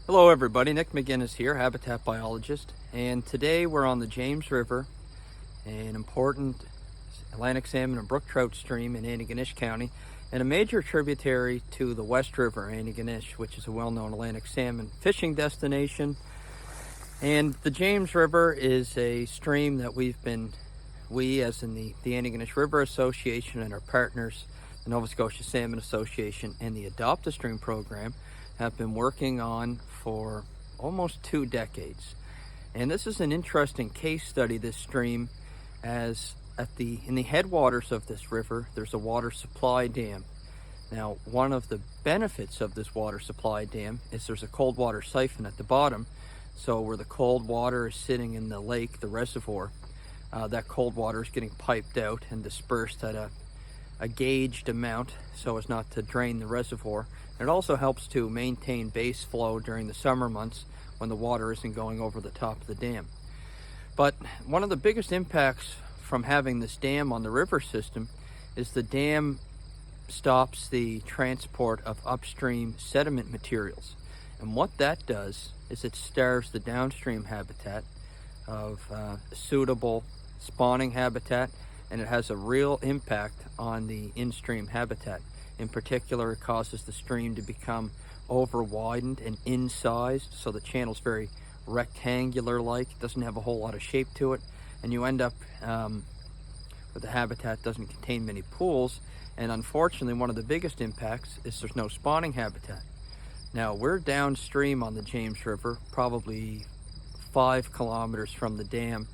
Hello everybody, Nick McGinnis here, habitat biologist, and today we're on the James River, an important Atlantic salmon and brook trout stream in Antigonish County, and a major tributary to the West River, Antigonish, which is a well-known Atlantic salmon fishing destination. And the James River is a stream that we as in the Antigonish River Association and our partners, the Nova Scotia Salmon Association and the Upstream program, have been working on for almost 2 decades. And this is an interesting case study, this stream, as in the headwaters of this river, there's a water supply dam. Now, one of the benefits of this water supply dam is there's a cold water siphon at the bottom. So where the cold water is sitting in the lake, the reservoir, that cold water is getting piped out and dispersed at a gauged amount so as not to drain the reservoir. It also helps to maintain base flow during the summer months when the water isn't going over the top of the dam. But one of the biggest impacts from having this dam on the river system is the dam stops the transport of upstream sediment materials. And what that does is it starves the downstream habitat of suitable spawning habitat, and it has a real impact on the in-stream habitat. In particular, it causes the stream to become over-widened and in-sized, so the channel's very rectangular-like, it doesn't have a whole lot of shape to it, and you end up with the habitat doesn't contain many pools, and unfortunately one of the biggest impacts is there's no spawning habitat. Now, we're downstream on the James River, probably 5 kilometers from the dam,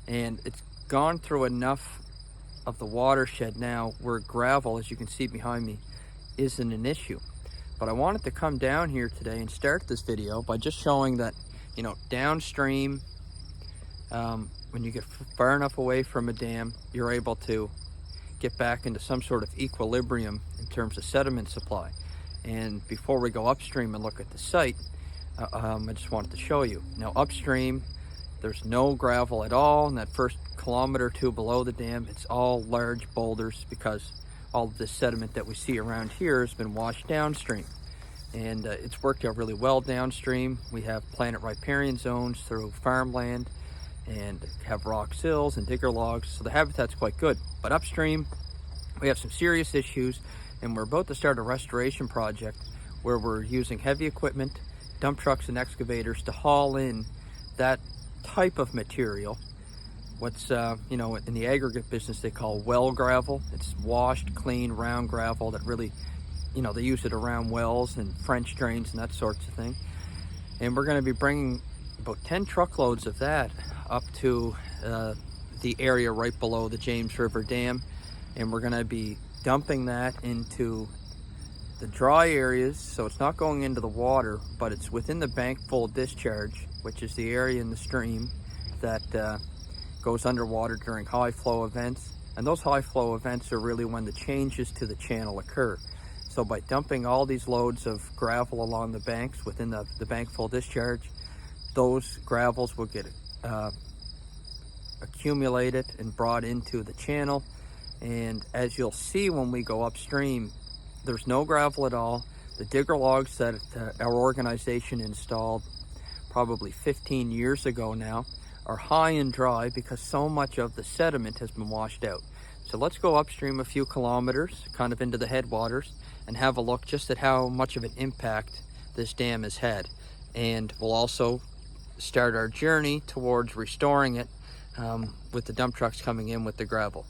and it's gone through enough of the watershed now where gravel, as you can see behind me, isn't an issue. But I wanted to come down here today and start this video by just showing that, downstream, when you get far enough away from a dam, you're able to get back into some sort of equilibrium in terms of sediment supply. And before we go upstream and look at the site, I just wanted to show you. Now, upstream, there's no gravel at all. In that first kilometer or 2 below the dam, it's all large boulders because all of this sediment that we see around here has been washed downstream. And it's worked out really well downstream. We have planet riparian zones through farmland and have rock sills and digger logs, so the habitat's quite good. But upstream, we have some serious issues, and we're about to start a restoration project where we're using heavy equipment, dump trucks and excavators to haul in that type of material. What's in the aggregate business they call well gravel. It's washed, clean, round gravel that really, they use it around wells and French drains and that sorts of thing. And we're going to be bringing about 10 truckloads of that up to the area right below the James River Dam, and we're going to be dumping that into the dry areas, so it's not going into the water, but it's within the bank full discharge, which is the area in the stream that goes underwater during high flow events. And those high flow events are really when the changes to the channel occur. So by dumping all these loads of gravel along the banks within the bank full discharge, those gravels will get accumulated and brought into the channel. And as you'll see when we go upstream, there's no gravel at all. The digger logs that our organization installed probably 15 years ago now are high and dry because so much of the sediment has been washed out. So let's go upstream a few kilometers, kind of into the headwaters, and have a look just at how much of an impact this dam has had. And we'll also start our journey towards restoring it with the dump trucks coming in with the gravel.